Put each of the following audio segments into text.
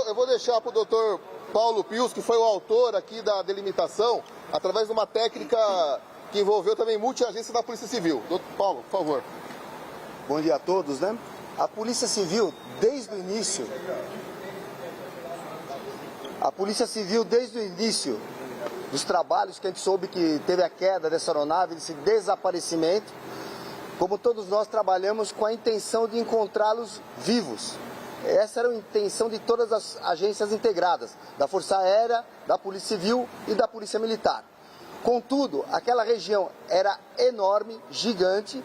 eu vou deixar para o doutor Paulo Pius, que foi o autor aqui da delimitação, através de uma técnica que envolveu também multiagência da Polícia Civil. Doutor Paulo, por favor. Bom dia a todos, né? A Polícia Civil, desde o início dos trabalhos que a gente soube que teve a queda dessa aeronave, desse desaparecimento, como todos nós trabalhamos com a intenção de encontrá-los vivos. Essa era a intenção de todas as agências integradas, da Força Aérea, da Polícia Civil e da Polícia Militar. Contudo, aquela região era enorme, gigante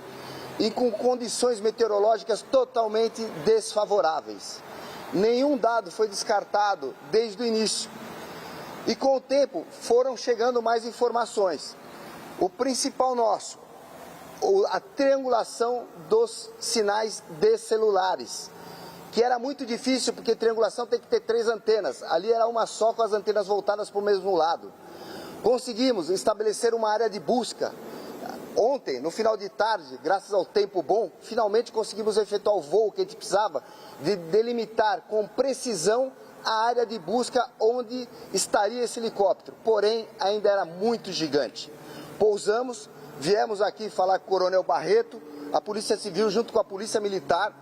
e com condições meteorológicas totalmente desfavoráveis. Nenhum dado foi descartado desde o início. E com o tempo foram chegando mais informações. O principal nosso, a triangulação dos sinais de celulares, que era muito difícil porque triangulação tem que ter 3 antenas. Ali era uma só com as antenas voltadas para o mesmo lado. Conseguimos estabelecer uma área de busca. Ontem, no final de tarde, graças ao tempo bom, finalmente conseguimos efetuar o voo que a gente precisava de delimitar com precisão a área de busca onde estaria esse helicóptero. Porém, ainda era muito gigante. Pousamos, viemos aqui falar com o Coronel Barreto, a Polícia Civil junto com a Polícia Militar,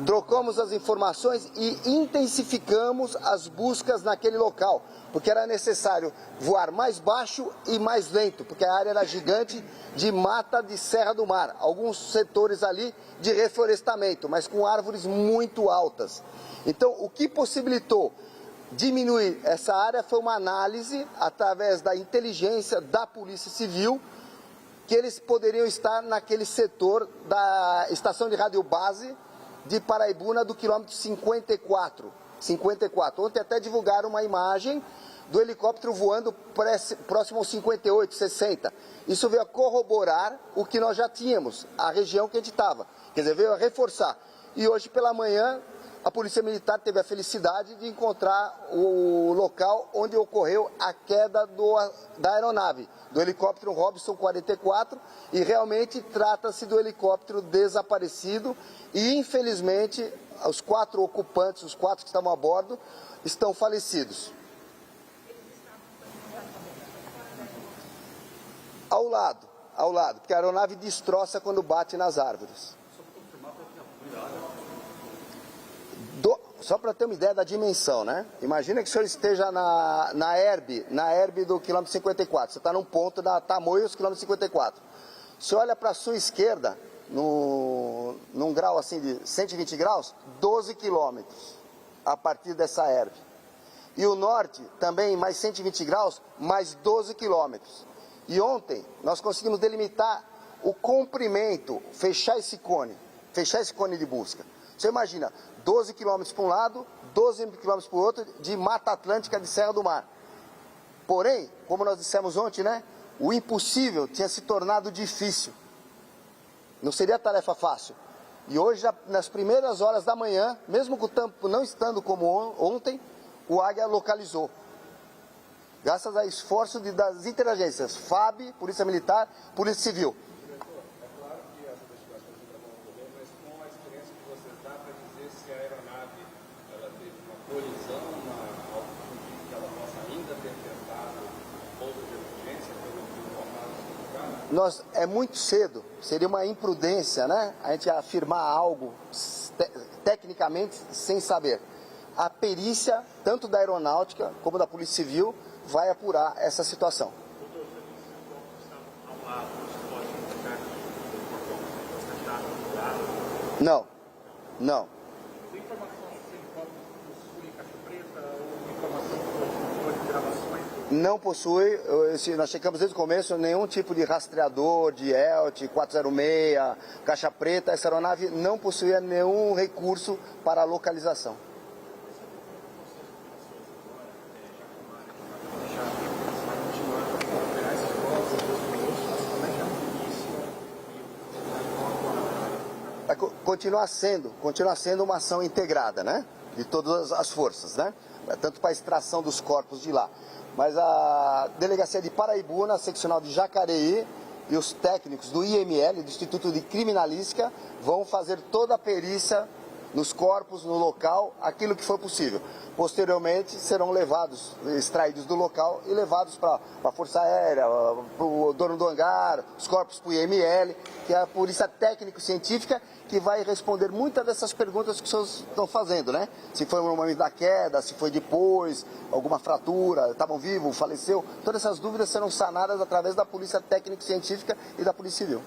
trocamos as informações e intensificamos as buscas naquele local, porque era necessário voar mais baixo e mais lento, porque a área era gigante de mata de Serra do Mar, alguns setores ali de reflorestamento, mas com árvores muito altas. Então, o que possibilitou diminuir essa área foi uma análise através da inteligência da Polícia Civil, que eles poderiam estar naquele setor da estação de radiobase de Paraibuna do quilômetro 54. Ontem até divulgaram uma imagem do helicóptero voando próximo ao 58, 60. Isso veio a corroborar o que nós já tínhamos, a região que a gente estava. Quer dizer, veio a reforçar. E hoje pela manhã, a Polícia Militar teve a felicidade de encontrar o local onde ocorreu a queda da aeronave, do helicóptero Robson 44, e realmente trata-se do helicóptero desaparecido e, infelizmente, os 4 ocupantes, os 4 que estavam a bordo, estão falecidos. Ao lado, porque a aeronave destroça quando bate nas árvores. Só para ter uma ideia da dimensão, né? Imagina que o senhor esteja na Herb do quilômetro 54. Você está num ponto da Tamoios, quilômetro 54. Você olha para a sua esquerda, num grau assim de 120 graus, 12 quilômetros a partir dessa Herb. E o norte, também mais 120 graus, mais 12 quilômetros. E ontem nós conseguimos delimitar o comprimento, fechar esse cone de busca. Você imagina, 12 quilômetros para um lado, 12 quilômetros para o outro, de Mata Atlântica de Serra do Mar. Porém, como nós dissemos ontem, né, o impossível tinha se tornado difícil. Não seria tarefa fácil. E hoje, nas primeiras horas da manhã, mesmo com o tempo não estando como ontem, o Águia localizou. Graças ao esforço das interagências, FAB, Polícia Militar, Polícia Civil. É muito cedo, seria uma imprudência, né? A gente afirmar algo tecnicamente sem saber. A perícia, tanto da aeronáutica como da Polícia Civil, vai apurar essa situação. Não. Não possui, nós checamos desde o começo, nenhum tipo de rastreador, de ELT, 406, caixa preta. Essa aeronave não possuía nenhum recurso para a localização. Continua sendo uma ação integrada, né? De todas as forças, né? Tanto para a extração dos corpos de lá. Mas a Delegacia de Paraibuna, a seccional de Jacareí e os técnicos do IML, do Instituto de Criminalística, vão fazer toda a perícia nos corpos, no local, aquilo que for possível. Posteriormente, serão levados, extraídos do local e levados para a Força Aérea, para o dono do hangar, os corpos para o IML, que é a Polícia Técnico-Científica, que vai responder muitas dessas perguntas que os senhores estão fazendo, né? Se foi no momento da queda, se foi depois, alguma fratura, estavam vivos, faleceu. Todas essas dúvidas serão sanadas através da Polícia Técnico-Científica e da Polícia Civil.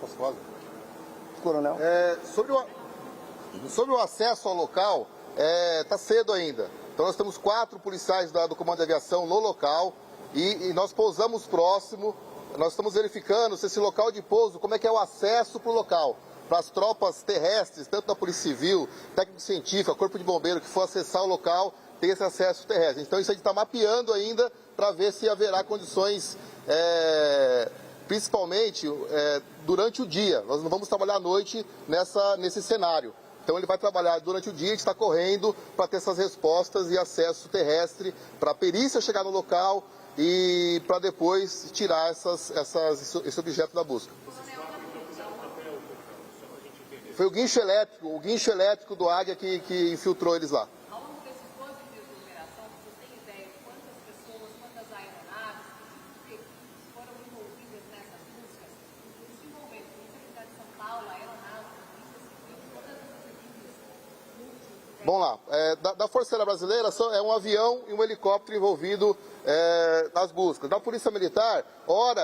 Posso falar? Coronel? Sobre o acesso ao local, está cedo ainda. Então nós temos 4 policiais do Comando de Aviação no local e nós pousamos próximo. Nós estamos verificando se esse local de pouso, como é que é o acesso para o local. Para as tropas terrestres, tanto da Polícia Civil, técnico-científica, Corpo de Bombeiro, que for acessar o local, tem esse acesso terrestre. Então isso a gente está mapeando ainda para ver se haverá condições, principalmente durante o dia. Nós não vamos trabalhar à noite nesse cenário. Então ele vai trabalhar durante o dia, a gente está correndo para ter essas respostas e acesso terrestre para a perícia chegar no local e para depois tirar esse objeto da busca. Foi o guincho elétrico do Águia que infiltrou eles lá. Ao longo desses 12 dias de operação, você tem ideia de quantas pessoas, quantas aeronaves que foram envolvidas nessas buscas? Os envolventes, Polícia Militar de São Paulo, aeronáutica, Polícia Civil, todas essas equipes multi. Vamos lá, da Força Aérea Brasileira é um avião e um helicóptero envolvido nas buscas. Da Polícia Militar,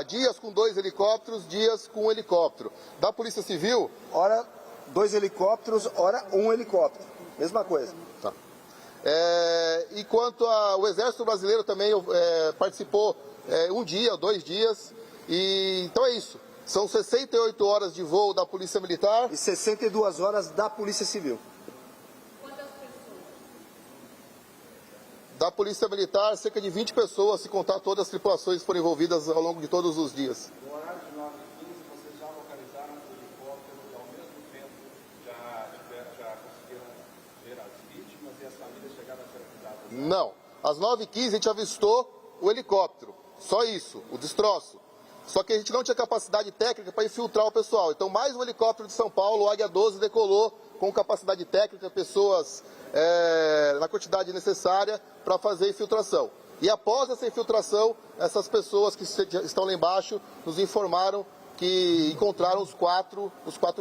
dias com 2 helicópteros, dias com 1 helicóptero. Da Polícia Civil... Ora 2 helicópteros, ora 1 helicóptero. Mesma coisa. Tá. E quanto ao Exército Brasileiro também participou 1 dia, 2 dias. Então é isso. São 68 horas de voo da Polícia Militar. E 62 horas da Polícia Civil. Quantas pessoas? Da Polícia Militar, cerca de 20 pessoas, se contar todas as tripulações que foram envolvidas ao longo de todos os dias. No horário de 9h15, vocês já localizaram o helicóptero e ao mesmo tempo já conseguiram ver as vítimas e as famílias chegaram a ser avisadas? Não. Às 9h15 a gente avistou o helicóptero. Só isso, o destroço. Só que a gente não tinha capacidade técnica para infiltrar o pessoal. Então mais um helicóptero de São Paulo, o Águia 12, decolou com capacidade técnica, pessoas na quantidade necessária para fazer a infiltração. E após essa infiltração, essas pessoas que estão lá embaixo nos informaram que encontraram os quatro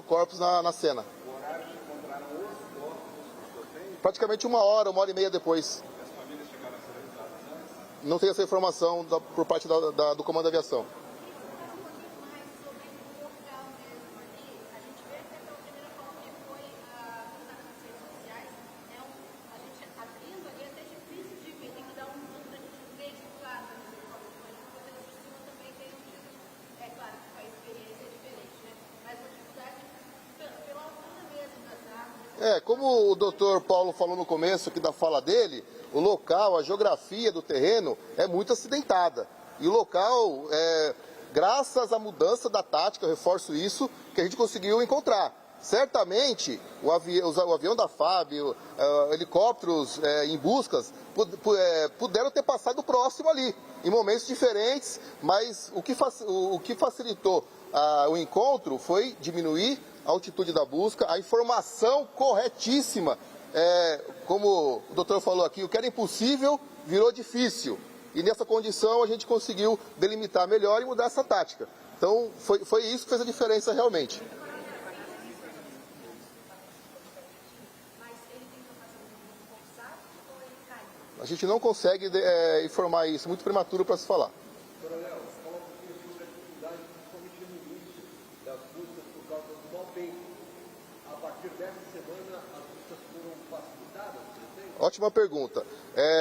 corpos na cena. O horário que encontraram os corpos, você tem? Praticamente 1 hora, 1h30 depois. As famílias chegaram a ser avisadas antes? Não tem essa informação por parte do Comando de Aviação. Como o doutor Paulo falou no começo aqui da fala dele, o local, a geografia do terreno é muito acidentada. E o local, graças à mudança da tática, eu reforço isso, que a gente conseguiu encontrar. Certamente, o avião da FAB, helicópteros em buscas, puderam ter passado próximo ali, em momentos diferentes, mas o que facilitou o encontro foi diminuir a altitude da busca, a informação corretíssima, como o doutor falou aqui, o que era impossível virou difícil. E nessa condição a gente conseguiu delimitar melhor e mudar essa tática. Então foi isso que fez a diferença realmente. A gente não consegue informar isso, muito prematuro para se falar. Coronel, fala um pouquinho sobre a dificuldade, principalmente no início das buscas por causa do mau tempo. A partir dessa semana, as buscas foram facilitadas? Ótima pergunta.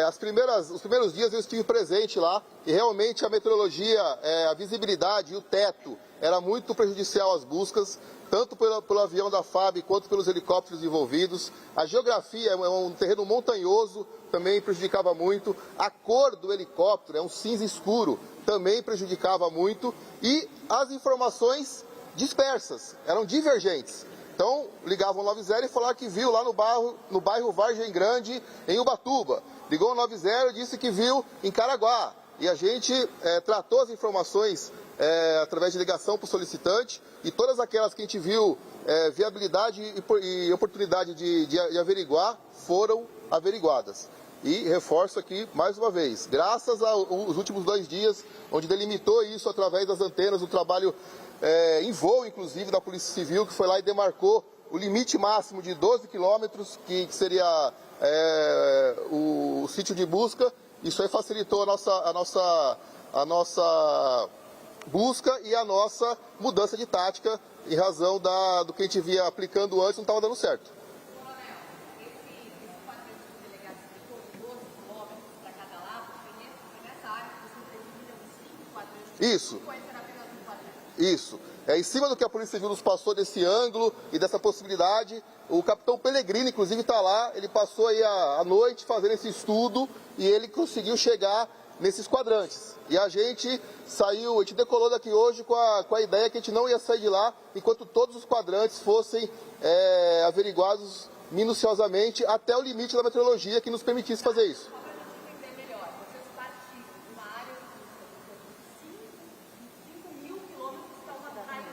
Os primeiros dias eu estive presente lá e realmente a meteorologia, a visibilidade e o teto era muito prejudicial às buscas, tanto pelo avião da FAB quanto pelos helicópteros envolvidos. A geografia é um terreno montanhoso, também prejudicava muito. A cor do helicóptero é um cinza escuro, também prejudicava muito. E as informações dispersas, eram divergentes. Então, ligavam o 90 e falaram que viu lá no bairro Vargem Grande, em Ubatuba. Ligou o 90 e disse que viu em Caraguá. E a gente tratou as informações através de ligação para o solicitante, e todas aquelas que a gente viu viabilidade e oportunidade de averiguar foram averiguadas. E reforço aqui mais uma vez, graças aos últimos 2 dias, onde delimitou isso através das antenas, o trabalho em voo, inclusive, da Polícia Civil, que foi lá e demarcou o limite máximo de 12 quilômetros, que seria o sítio de busca. Isso aí facilitou a nossa busca e a nossa mudança de tática, em razão do que a gente via aplicando antes, não estava dando certo. Coronel, esse quadrante que o delegado explicou, de 12 quilômetros para cada lado, foi nessa área que você determina os 5 quadrantes. Isso. Ou era apenas um quadrante? Isso. Em cima do que a Polícia Civil nos passou desse ângulo e dessa possibilidade, o capitão Pellegrini, inclusive, está lá, ele passou aí à noite fazendo esse estudo e ele conseguiu chegar nesses quadrantes. E a gente decolou daqui hoje com a ideia que a gente não ia sair de lá enquanto todos os quadrantes fossem averiguados minuciosamente até o limite da meteorologia que nos permitisse fazer isso. Só para a gente entender melhor, vocês partiram de uma área de 5 mil quilômetros para uma raia de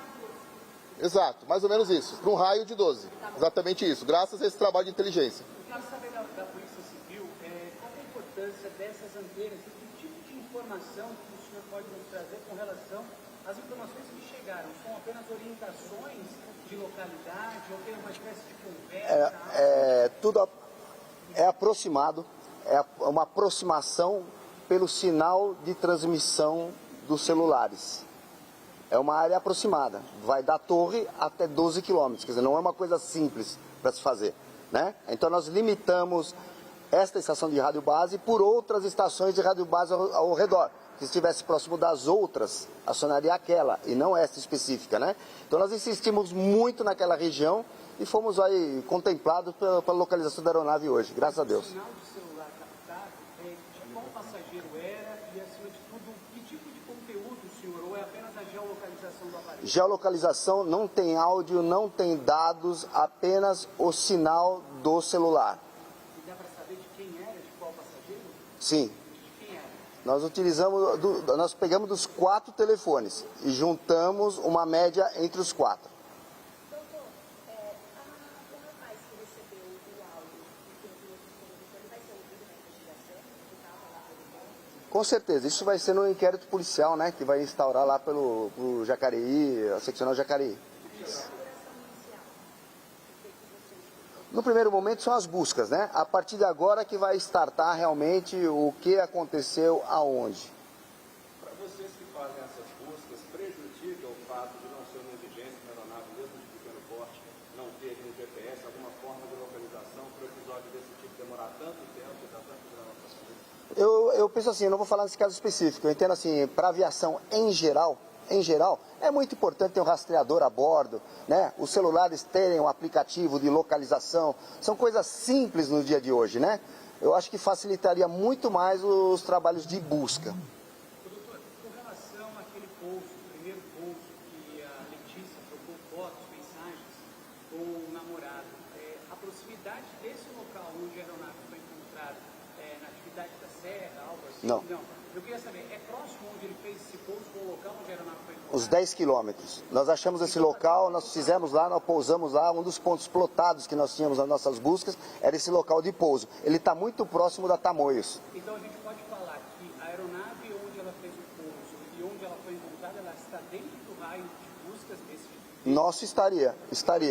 12. Exato, mais ou menos isso, para um raio de 12. Exatamente isso, graças a esse trabalho de inteligência. Eu quero saber da Polícia Civil qual é a importância dessas antenas e que tipo de informação que o senhor pode nos trazer com relação às informações que chegaram. São apenas orientações de localidade ou tem uma espécie de conversa? Tudo é aproximado, uma aproximação pelo sinal de transmissão dos celulares. É uma área aproximada, vai da torre até 12 quilômetros, quer dizer, não é uma coisa simples para se fazer, né? Então nós limitamos esta estação de rádio base por outras estações de rádio base ao redor. Se estivesse próximo das outras, acionaria aquela e não esta específica, né? Então nós insistimos muito naquela região e fomos aí contemplados pela localização da aeronave hoje, graças a Deus. O sinal de celular captado, de qual passageiro era e, acima de tudo, que tipo de conteúdo, senhor, ou é apenas a geolocalização do aparelho? Geolocalização, não tem áudio, não tem dados, apenas o sinal do celular. E dá para saber de quem era, de qual passageiro? Sim. De quem era? Nós pegamos dos 4 telefones e juntamos uma média entre os 4. Doutor, o rapaz que recebeu o áudio e que enviou ele vai ser ouvido na investigação? Que estava lá pelo ponto? Com certeza, isso vai ser no inquérito policial, né? Que vai instaurar lá pelo Jacareí, a seccional Jacareí. No primeiro momento são as buscas, né? A partir de agora que vai startar realmente o que aconteceu aonde. Para vocês que fazem essas buscas, prejudica o fato de não ser uma exigência na aeronave, mesmo de pequeno porte, não ter no GPS alguma forma de localização para o episódio desse tipo demorar tanto tempo e dar tanto gravação? Eu penso assim, eu não vou falar nesse caso específico, eu entendo assim, para aviação em geral, é muito importante ter um rastreador a bordo, né? Os celulares terem um aplicativo de localização, são coisas simples no dia de hoje, né? Eu acho que facilitaria muito mais os trabalhos de busca. Doutor, com relação àquele pouso, o primeiro pouso que a Letícia trocou fotos, mensagens com o namorado, a proximidade desse local onde a aeronave foi encontrada, na atividade da serra, algo assim? Não. Eu queria saber, é próximo onde ele fez esse pouso com o local onde a aeronave foi encontrada? Os 10 quilômetros. Nós achamos esse local, nós fizemos lá, nós pousamos lá, um dos pontos plotados que nós tínhamos nas nossas buscas era esse local de pouso. Ele está muito próximo da Tamoios. Então a gente pode falar que a aeronave onde ela fez o pouso e onde ela foi encontrada, ela está dentro do raio de buscas desse Nosso estaria.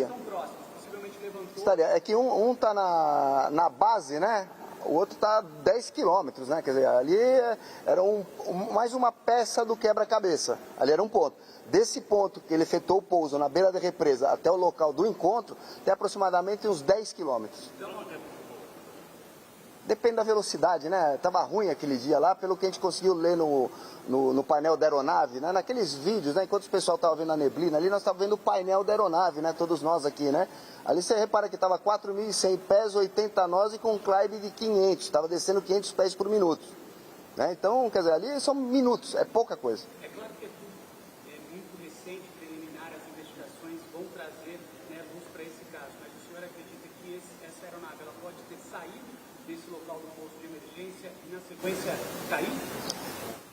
tão próximos, possivelmente levantou. Estaria. É que um está na base, né? O outro está 10 quilômetros, né? Quer dizer, ali era mais uma peça do quebra-cabeça. Ali era um ponto. Desse ponto que ele efetuou o pouso na beira da represa até o local do encontro, tem aproximadamente uns 10 quilômetros. Depende da velocidade, né? Tava ruim aquele dia lá, pelo que a gente conseguiu ler no painel da aeronave, né? Naqueles vídeos, né? Enquanto o pessoal estava vendo a neblina ali, nós estávamos vendo o painel da aeronave, né? Todos nós aqui, né? Ali você repara que estava 4.100 pés, 80 nós e com um climb de 500. Estava descendo 500 pés por minuto. Né? Então, quer dizer, ali são minutos, é pouca coisa. É claro que é tudo muito recente, preliminar, as investigações vão trazer, né, luz para esse caso, mas o senhor acredita que essa aeronave ela pode ter saído desse local do pouso de emergência e, na sequência, cair?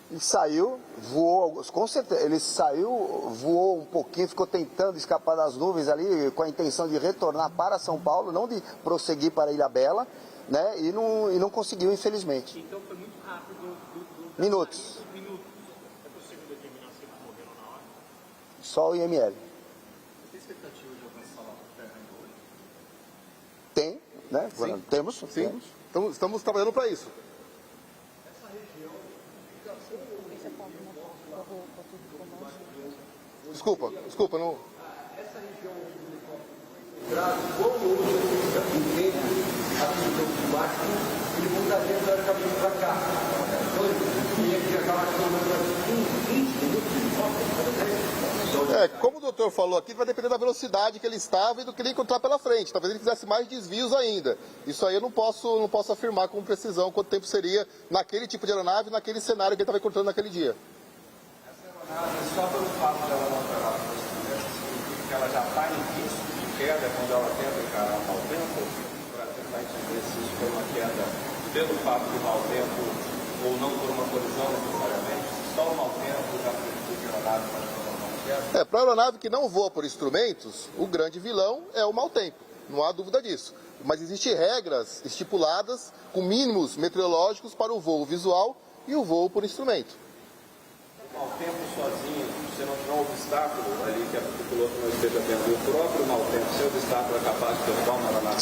E saiu, voou, com certeza, ele saiu, voou um pouquinho, ficou tentando escapar das nuvens ali, com a intenção de retornar para São Paulo, não de prosseguir para Ilhabela, né? E não conseguiu, infelizmente. Então foi muito rápido. Minutos. Minutos. É possível determinar se eles morreram na hora? Só o IML. Tem expectativa de alcançar lá a terra ainda hoje? Tem, né? Sim. Temos. Sim, Temos. estamos trabalhando para isso. Desculpa, não. Essa região grave, como hoje entende a visão climática, ele mudaria teoricamente para cá. Então ele ia que acaba chamando 20 minutos. Como o doutor falou aqui, vai depender da velocidade que ele estava e do que ele encontrar pela frente. Talvez ele fizesse mais desvios ainda. Isso aí eu não posso afirmar com precisão quanto tempo seria naquele tipo de aeronave, naquele cenário que ele estava encontrando naquele dia. Essa aeronave, só pelo fato dela não operar para o significa que ela já está em risco de queda quando ela tenta encarar o mau tempo, para tentar entender se isso foi uma queda pelo fato do mau tempo ou não por uma colisão necessariamente. Só o mau tempo já permitiu que a aeronave para para a aeronave que não voa por instrumentos, o grande vilão é o mau tempo, não há dúvida disso. Mas existem regras estipuladas com mínimos meteorológicos para o voo visual e o voo por instrumento. O mau tempo sozinho, se não tiver um obstáculo ali que o piloto não esteja vendo, e o próprio mau tempo, seu obstáculo é capaz de derrubar uma aeronave?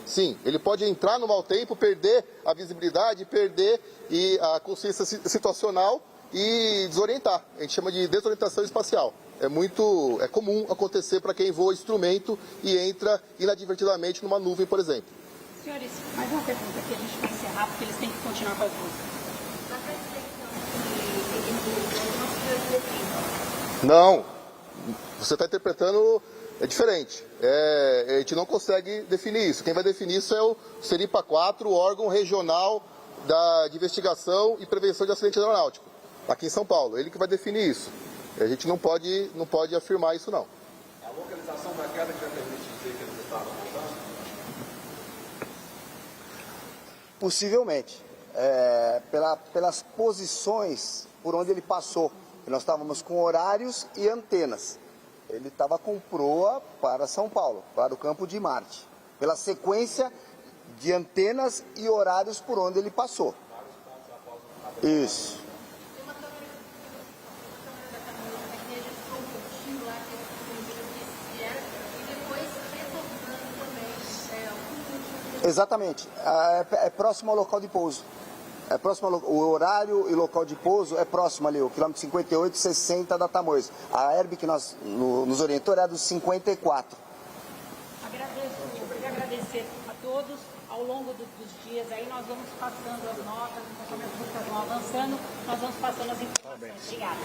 Sim. Ele pode entrar no mau tempo, perder a visibilidade, perder a consciência situacional e desorientar. A gente chama de desorientação espacial. É comum acontecer para quem voa instrumento e entra inadvertidamente numa nuvem, por exemplo. Senhores, mais uma pergunta que a gente vai encerrar, porque eles têm que continuar com as músicas. Não, você está interpretando diferente. A gente não consegue definir isso. Quem vai definir isso é o Seripa 4, o órgão regional de investigação e prevenção de acidente aeronáutico, aqui em São Paulo. Ele que vai definir isso. A gente não pode afirmar isso, não. A localização da queda que já permite dizer que eles estavam voltando? Possivelmente. Pelas posições por onde ele passou. Nós estávamos com horários e antenas. Ele estava com proa para São Paulo, para o campo de Marte. Pela sequência de antenas e horários por onde ele passou. Isso. Exatamente. É próximo ao local de pouso. O horário e local de pouso é próximo ali, o quilômetro 58 e 60 da Tamoios. A Herb que nos orientou era dos 54. Queria agradecer a todos. Ao longo dos dias aí nós vamos passando as notas, conforme as músicas vão avançando, nós vamos passando as informações. Obrigada.